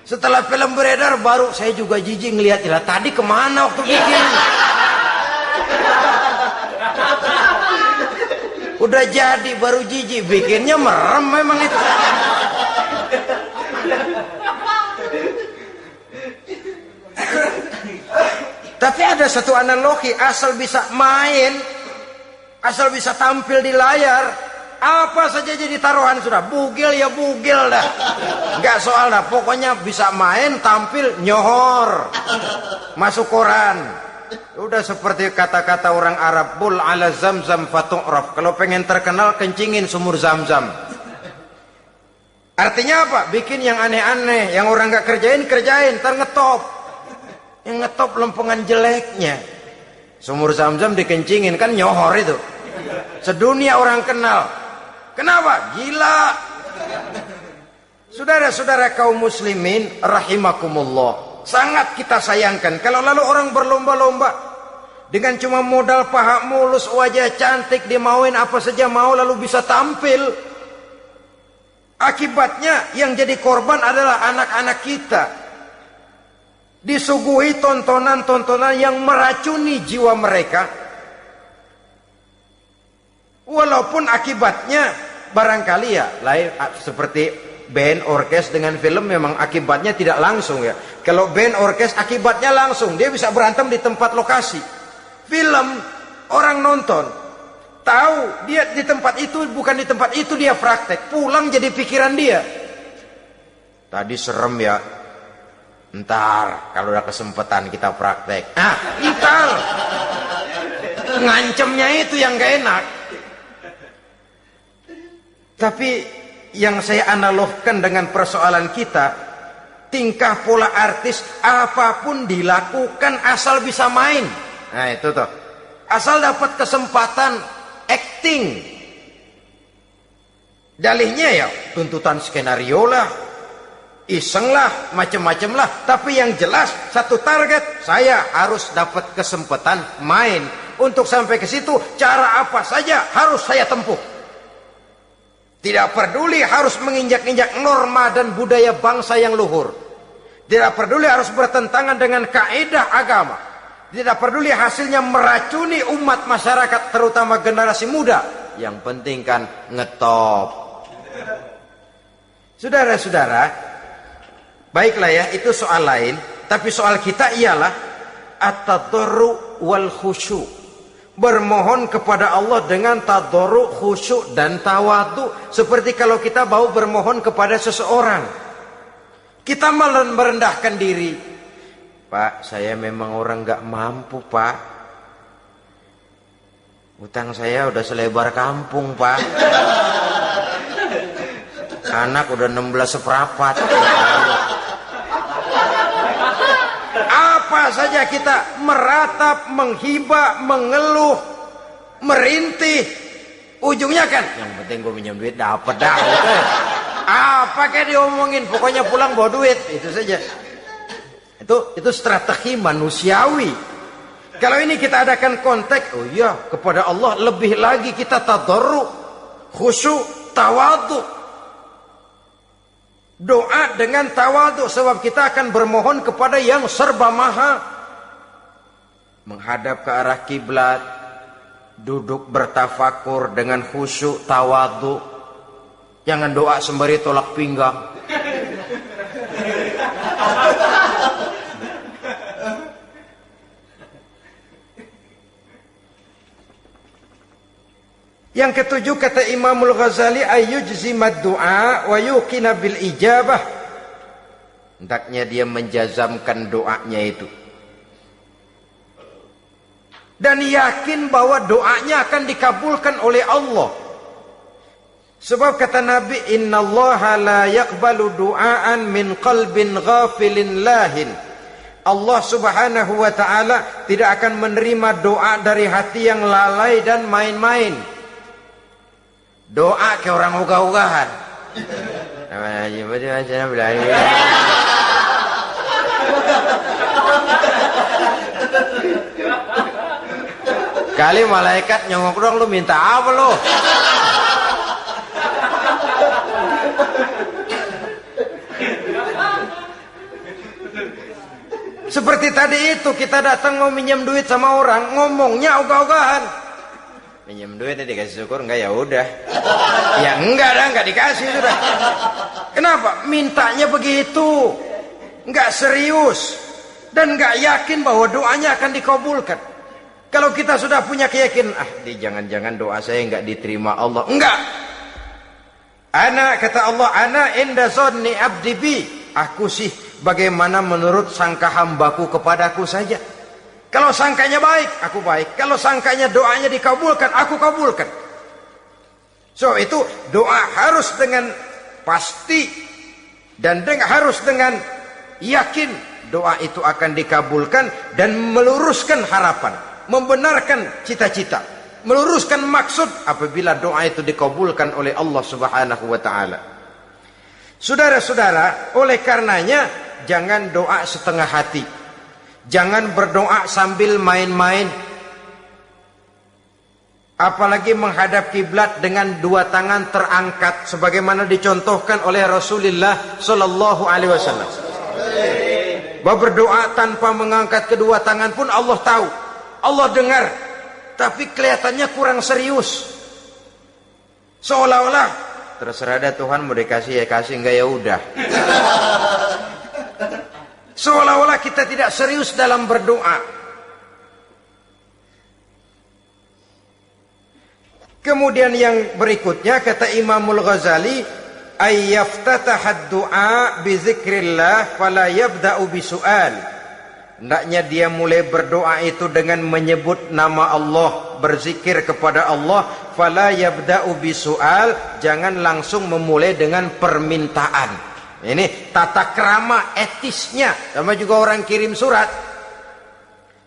Setelah film beredar baru saya juga jijik ngelihat, lah tadi kemana waktu bikin? Udah jadi baru jijik, bikinnya merem memang itu. Tapi ada satu analogi, asal bisa main, asal bisa tampil di layar, apa saja jadi taruhan sudah. Bugil ya bugil dah, nggak soal dah, pokoknya bisa main, tampil, nyohor, masuk koran. Udah seperti kata-kata orang Arab, bul ala zamzam fatu'raf. Kalau pengen terkenal kencingin sumur Zamzam. Artinya apa? Bikin yang aneh-aneh, yang orang nggak kerjain, ntar ngetop. Yang ngetop lempengan jeleknya. Sumur Zamzam dikencingin, kan nyohor itu. Sedunia orang kenal. Kenapa? Gila. Saudara-saudara kaum muslimin rahimakumullah, sangat kita sayangkan kalau lalu orang berlomba-lomba dengan cuma modal paha mulus, wajah cantik, dimauin apa saja mau, lalu bisa tampil. Akibatnya yang jadi korban adalah anak-anak kita, disuguhi tontonan-tontonan yang meracuni jiwa mereka. Walaupun akibatnya barangkali ya lain, seperti band orkes dengan film memang akibatnya tidak langsung ya. Kalau band orkes akibatnya langsung, dia bisa berantem di tempat lokasi. Film orang nonton tahu dia di tempat itu, bukan di tempat itu dia praktek, pulang jadi pikiran dia, tadi serem ya, ntar kalau udah kesempatan kita praktek. Ntar ngancemnya itu yang gak enak. Tapi yang saya analogkan dengan persoalan kita, tingkah pola artis apapun dilakukan asal bisa main. Nah itu tuh, asal dapat kesempatan acting. Dalihnya ya tuntutan skenario lah. iseng lah, macem-macem lah. Tapi yang jelas satu target, saya harus dapat kesempatan main. Untuk sampai ke situ, cara apa saja harus saya tempuh. Tidak peduli harus menginjak-injak norma dan budaya bangsa yang luhur. Tidak peduli harus bertentangan dengan kaidah agama. Tidak peduli hasilnya meracuni umat masyarakat, terutama generasi muda. Yang penting kan ngetop. Saudara-saudara, baiklah ya, itu soal lain. Tapi soal kita ialah at-tadarru wal khusyu'. Bermohon kepada Allah dengan tadarru, khusyuk dan tawadhu. Seperti kalau kita mau bermohon kepada seseorang, kita merendahkan diri. Pak, saya memang orang gak mampu, Pak. Utang saya udah selebar kampung, Pak. Anak udah 16 seperempat. Apa saja kita meratap, menghibah, mengeluh, merintih, ujungnya kan yang penting gue minjem duit dapat dah gitu. Apa kayak diomongin, pokoknya pulang bawa duit, itu saja. Itu strategi manusiawi. Kalau ini kita adakan konteks, oh iya, kepada Allah lebih lagi kita tadarru, khusyuk, tawadhu. Doa dengan tawadhu, sebab kita akan bermohon kepada yang serba maha. Menghadap ke arah kiblat, duduk bertafakur dengan khusyuk, tawadhu. Jangan doa sembari tolak pinggang. Yang ketujuh, kata Imamul Ghazali, ayyujzimad du'a wa yuqina bil ijabah. Hendaknya dia menjazamkan doanya itu dan yakin bahwa doanya akan dikabulkan oleh Allah. Sebab kata Nabi, innallaha la yaqbalu du'aan min qalbin ghafilin lahin. Allah subhanahu wa ta'ala tidak akan menerima doa dari hati yang lalai dan main-main. Doa ke orang ugah-ugahan. Kali malaikat nyongok dong, lu minta apa lu? Seperti tadi itu, kita datang mau minjem duit sama orang, ngomongnya ogah-ogahan. Minjem duitnya dikasih syukur, enggak ya udah. Ya enggak dah, enggak dikasih sudah. Kenapa? Mintanya begitu. Enggak serius dan enggak yakin bahwa doanya akan dikabulkan. Kalau kita sudah punya keyakinan, jangan-jangan doa saya enggak diterima Allah. Enggak. Kata Allah, ana inda zanni abdi bi. Aku sih bagaimana menurut sangka hambaku kepadaku saja. Kalau sangkanya baik, aku baik. Kalau sangkanya doanya dikabulkan, aku kabulkan. So itu doa harus dengan pasti dan harus dengan yakin doa itu akan dikabulkan dan meluruskan harapan, membenarkan cita-cita, meluruskan maksud apabila doa itu dikabulkan oleh Allah Subhanahu wa taala. Saudara-saudara, oleh karenanya jangan doa setengah hati. Jangan berdoa sambil main-main. Apalagi menghadap kiblat dengan dua tangan terangkat sebagaimana dicontohkan oleh Rasulullah sallallahu alaihi wasallam. Bahwa berdoa tanpa mengangkat kedua tangan pun Allah tahu, Allah dengar, tapi kelihatannya kurang serius. Seolah-olah terserah dah Tuhan, mau dikasih ya kasih, enggak ya udah. Seolah-olah kita tidak serius dalam berdoa. Kemudian yang berikutnya kata Imamul Ghazali, ayyaftatahad du'a bi zikrillah fala yabda'u bi su'al. Hendaknya dia mulai berdoa itu dengan menyebut nama Allah, berzikir kepada Allah, fala yabda'u bi su'al, jangan langsung memulai dengan permintaan. Ini tata krama etisnya. Sama juga orang kirim surat,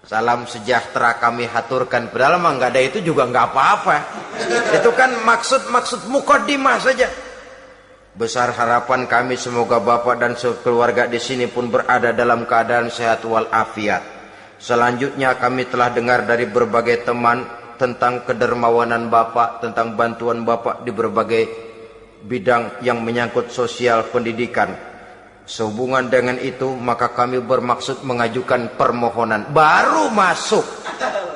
salam sejahtera kami haturkan, padahal mah nggak ada itu juga nggak apa-apa. Itu kan maksud mukaddimah saja. Besar harapan kami semoga Bapak dan sekeluarga di sini pun berada dalam keadaan sehat walafiat. Selanjutnya kami telah dengar dari berbagai teman tentang kedermawanan Bapak, tentang bantuan Bapak di berbagai bidang yang menyangkut sosial pendidikan. Sehubungan dengan itu maka kami bermaksud mengajukan permohonan. Baru masuk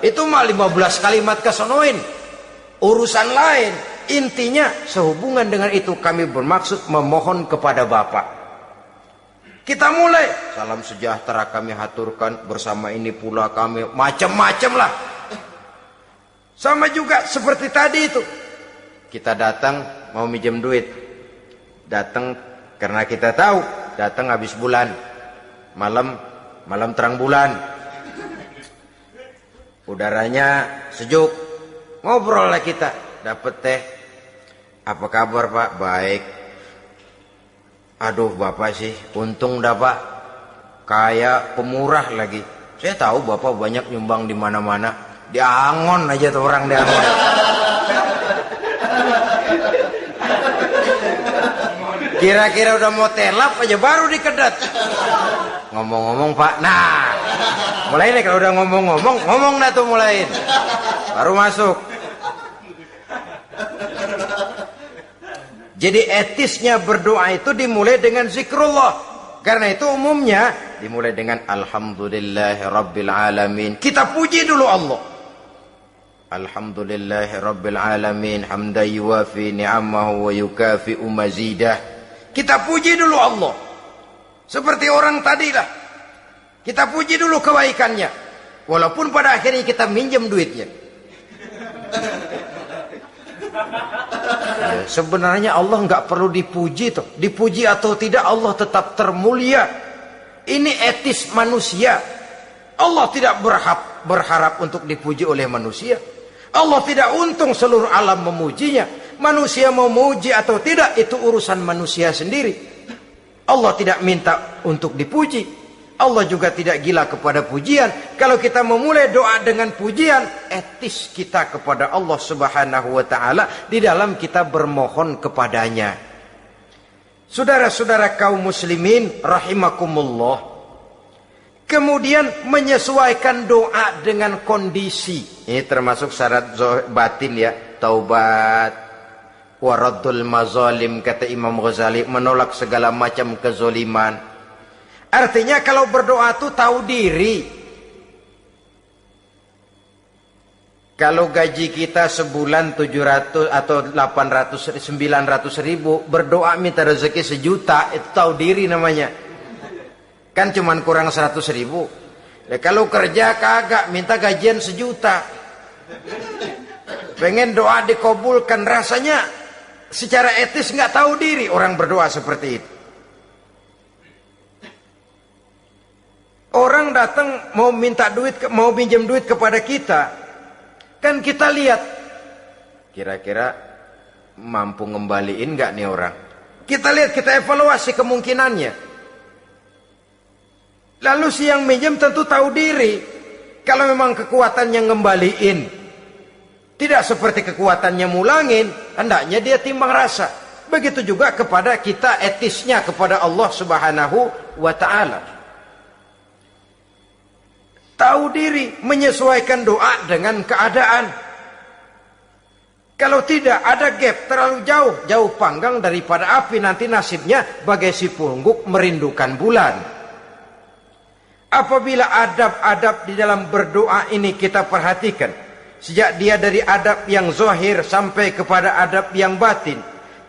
itu mah 15 kalimat kesonoin, urusan lain. Intinya sehubungan dengan itu kami bermaksud memohon kepada Bapak. Kita mulai. Salam sejahtera kami haturkan, bersama ini pula kami macam-macam lah. Sama juga seperti tadi itu. Kita datang mau minjem duit. Datang karena kita tahu datang habis bulan. Malam terang bulan. Udaranya sejuk. Ngobrol lah kita. Dapat teh. Apa kabar Pak? Baik. Aduh Bapak sih untung dah Pak. Kayak pemurah lagi. Saya tahu Bapak banyak nyumbang di mana-mana. Di Angon aja tuh orang di Angon. Kira-kira udah mau telap aja baru dikedat. Ngomong-ngomong Pak. Nah. Mulai nih kalau udah ngomong-ngomong. Ngomong dah tuh mulain. Baru masuk. Jadi etisnya berdoa itu dimulai dengan zikrullah. Karena itu umumnya dimulai dengan Alhamdulillahi Rabbil Alamin. Kita puji dulu Allah. Alhamdulillahi Rabbil Alamin. Hamdan yuwafi ni'amahu wa yukafi'u mazidah. Kita puji dulu Allah. Seperti orang tadi lah. Kita puji dulu kebaikannya. Walaupun pada akhirnya kita minjem duitnya. Ya, sebenarnya Allah nggak perlu dipuji toh. Dipuji atau tidak Allah tetap termulia. Ini etis manusia. Allah tidak berharap untuk dipuji oleh manusia. Allah tidak untung seluruh alam memujinya. Manusia mau memuji atau tidak itu urusan manusia sendiri. Allah tidak minta untuk dipuji. Allah juga tidak gila kepada pujian. Kalau kita memulai doa dengan pujian, etis kita kepada Allah Subhanahu wa taala di dalam kita bermohon kepadanya. Saudara-saudara kaum muslimin rahimakumullah. Kemudian menyesuaikan doa dengan kondisi. Ini termasuk syarat batin ya, taubat, waraddul mazalim kata Imam Ghazali, menolak segala macam kezoliman. Artinya kalau berdoa itu tahu diri. Kalau gaji kita sebulan 700 atau 800 900 ribu, berdoa minta rezeki 1 juta, itu tahu diri namanya. Kan cuman kurang 100 ribu. Ya, kalau kerja kagak minta gajian 1 juta. Pengen doa dikabulkan, rasanya secara etis nggak tahu diri orang berdoa seperti itu. Orang datang mau minta duit, mau pinjam duit kepada kita, kan kita lihat kira-kira mampu ngembaliin nggak nih orang. Kita lihat, kita evaluasi kemungkinannya. Lalu si yang minjem tentu tahu diri. Kalau memang kekuatannya ngembaliin tidak seperti kekuatannya mulangin, hendaknya dia timbang rasa. Begitu juga kepada kita etisnya kepada Allah Subhanahu wa taala. Tahu diri, menyesuaikan doa dengan keadaan. Kalau tidak ada gap terlalu jauh panggang daripada api, nanti nasibnya bagai si pungguk merindukan bulan. Apabila adab-adab di dalam berdoa ini kita perhatikan, sejak dia dari adab yang zahir sampai kepada adab yang batin,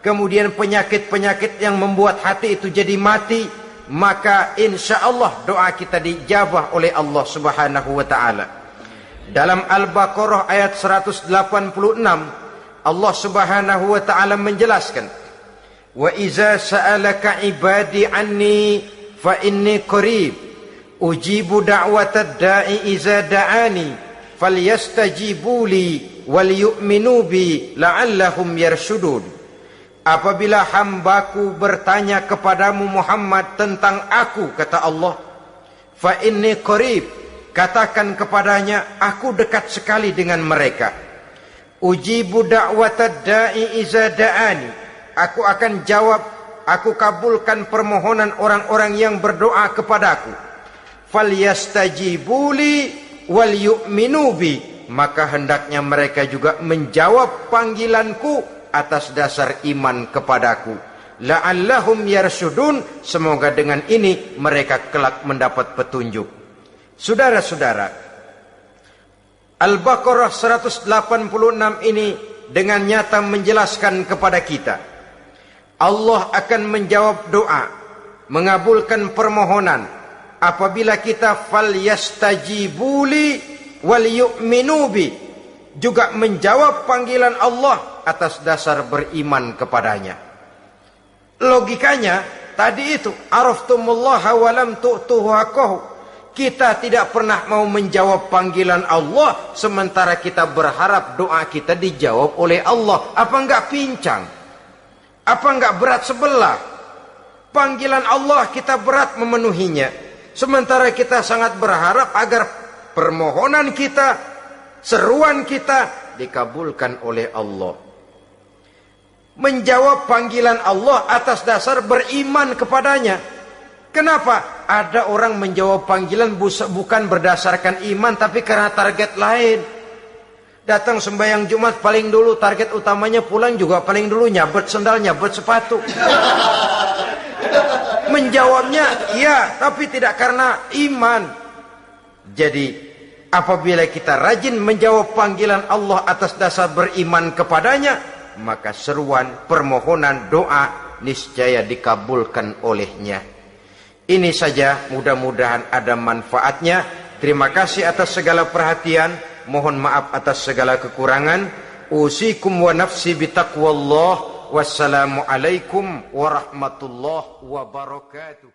kemudian penyakit-penyakit yang membuat hati itu jadi mati, maka insya Allah doa kita dijabah oleh Allah Subhanahu wa taala. Dalam Al-Baqarah ayat 186 Allah Subhanahu wa taala menjelaskan, wa iza sa'alaka ibadi anni fa inni qarib ujibu da'watad da'i iza da'ani falyastajibu li wal yu'minu bi la'allahum yarshudun. Apabila hambaku bertanya kepadamu Muhammad tentang aku, kata Allah, fa inni qarib, katakan kepadanya aku dekat sekali dengan mereka. Ujibu da'watad da'i iza da'ani, aku akan jawab aku kabulkan permohonan orang-orang yang berdoa kepadaku. Falyastajibuli wal yu'minu bi, maka hendaknya mereka juga menjawab panggilanku atas dasar iman kepadaku. La'allahum yarsyudun, semoga dengan ini mereka kelak mendapat petunjuk. Saudara-saudara, Al-Baqarah 186 ini dengan nyata menjelaskan kepada kita, Allah akan menjawab doa, mengabulkan permohonan apabila kita falyastajibuli wal yu'minu bi, juga menjawab panggilan Allah atas dasar beriman kepadanya. Logikanya tadi itu, araftumullaha wa lam tu'tuhu haqqahu. Kita tidak pernah mau menjawab panggilan Allah sementara kita berharap doa kita dijawab oleh Allah. Apa enggak pincang? Apa enggak berat sebelah? Panggilan Allah kita berat memenuhinya, sementara kita sangat berharap agar permohonan kita, seruan kita dikabulkan oleh Allah. Menjawab panggilan Allah atas dasar beriman kepadanya. Kenapa? Ada orang menjawab panggilan bukan berdasarkan iman, tapi karena target lain. Datang sembahyang Jumat paling dulu, target utamanya pulang juga paling dulu nyabet sendal, nyabet sepatu. Menjawabnya iya, tapi tidak karena iman. Jadi apabila kita rajin menjawab panggilan Allah atas dasar beriman kepadanya, maka seruan, permohonan, doa niscaya dikabulkan olehnya. Ini saja, mudah-mudahan ada manfaatnya. Terima kasih atas segala perhatian. Mohon maaf atas segala kekurangan. Usikum wa nafsi bitaqwallah. Wassalamualaikum warahmatullahi wabarakatuh.